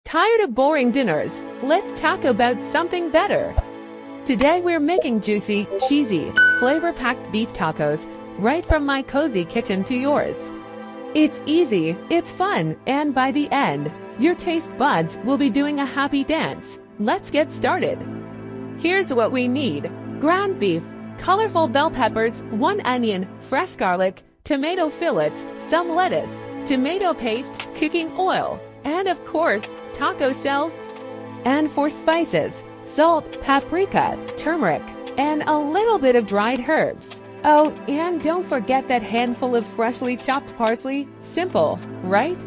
Tired of boring dinners? Let's talk about something better. Today we're making juicy, cheesy, flavor-packed beef tacos right from my cozy kitchen to yours. It's easy, it's fun, and by the end, your taste buds will be doing a happy dance. Let's get started. Here's what we need. Ground beef, colorful bell peppers, 1 onion, fresh garlic, tomato fillets, some lettuce, tomato paste, cooking oil, and of course, taco shells. And for spices, salt, paprika, turmeric, and a little bit of dried herbs. Oh, and don't forget that handful of freshly chopped parsley. Simple, right?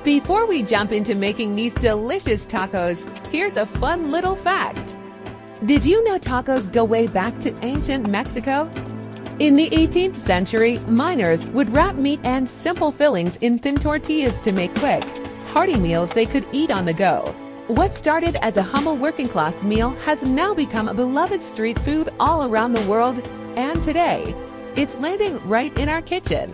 Before we jump into making these delicious tacos, here's a fun little fact. Did you know tacos go way back to ancient Mexico? In the 18th century, miners would wrap meat and simple fillings in thin tortillas to make quick, hearty meals they could eat on the go. What started as a humble working-class meal has now become a beloved street food all around the world, and today, it's landing right in our kitchen.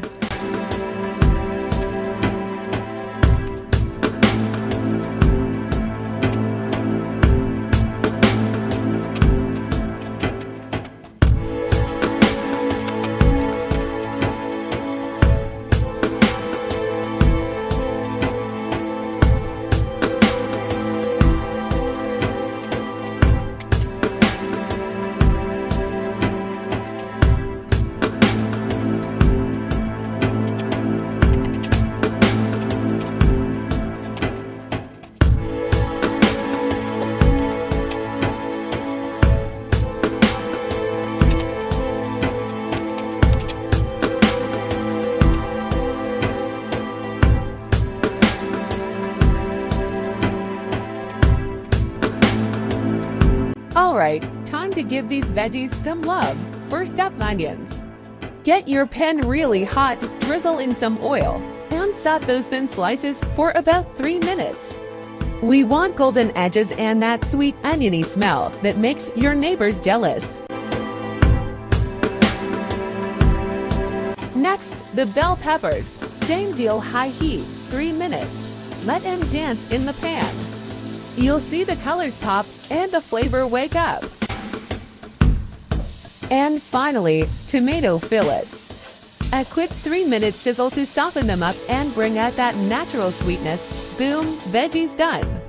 Alright, time to give these veggies some love. First up, onions. Get your pan really hot, drizzle in some oil, and saute those thin slices for about 3 minutes. We want golden edges and that sweet oniony smell that makes your neighbors jealous. Next, the bell peppers. Same deal, high heat, 3 minutes. Let them dance in the pan. You'll see the colors pop and the flavor wake up. And finally, tomato fillets. A quick 3-minute sizzle to soften them up and bring out that natural sweetness. Boom, veggies done.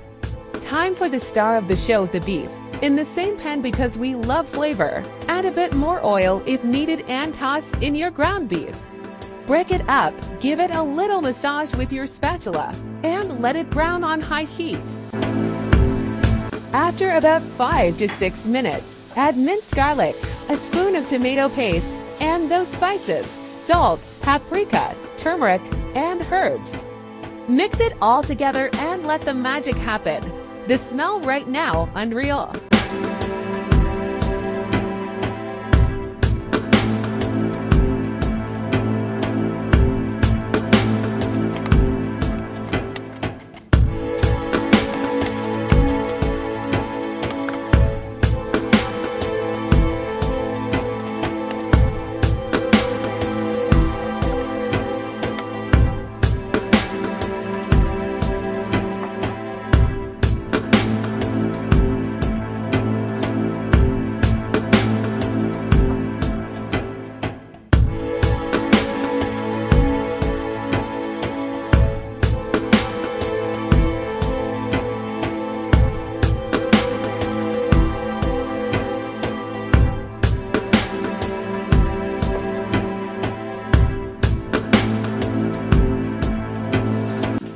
Time for the star of the show, the beef. In the same pan because we love flavor. Add a bit more oil if needed and toss in your ground beef. Break it up, give it a little massage with your spatula, and let it brown on high heat. After about 5 to 6 minutes, add minced garlic, a spoon of tomato paste, and those spices, salt, paprika, turmeric, and herbs. Mix it all together and let the magic happen. The smell right now, unreal.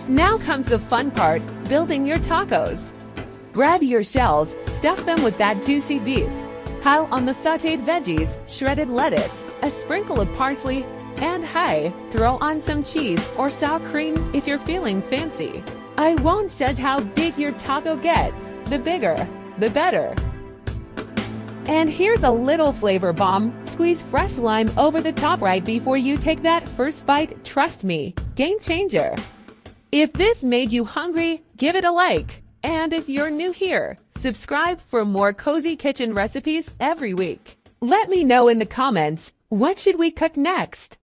Now comes the fun part, building your tacos. Grab your shells, stuff them with that juicy beef. Pile on the sautéed veggies, shredded lettuce, a sprinkle of parsley, and hey, throw on some cheese or sour cream if you're feeling fancy. I won't judge how big your taco gets. The bigger, the better. And here's a little flavor bomb. Squeeze fresh lime over the top right before you take that first bite. Trust me, game changer. If this made you hungry, give it a like. And if you're new here, subscribe for more cozy kitchen recipes every week. Let me know in the comments, what should we cook next?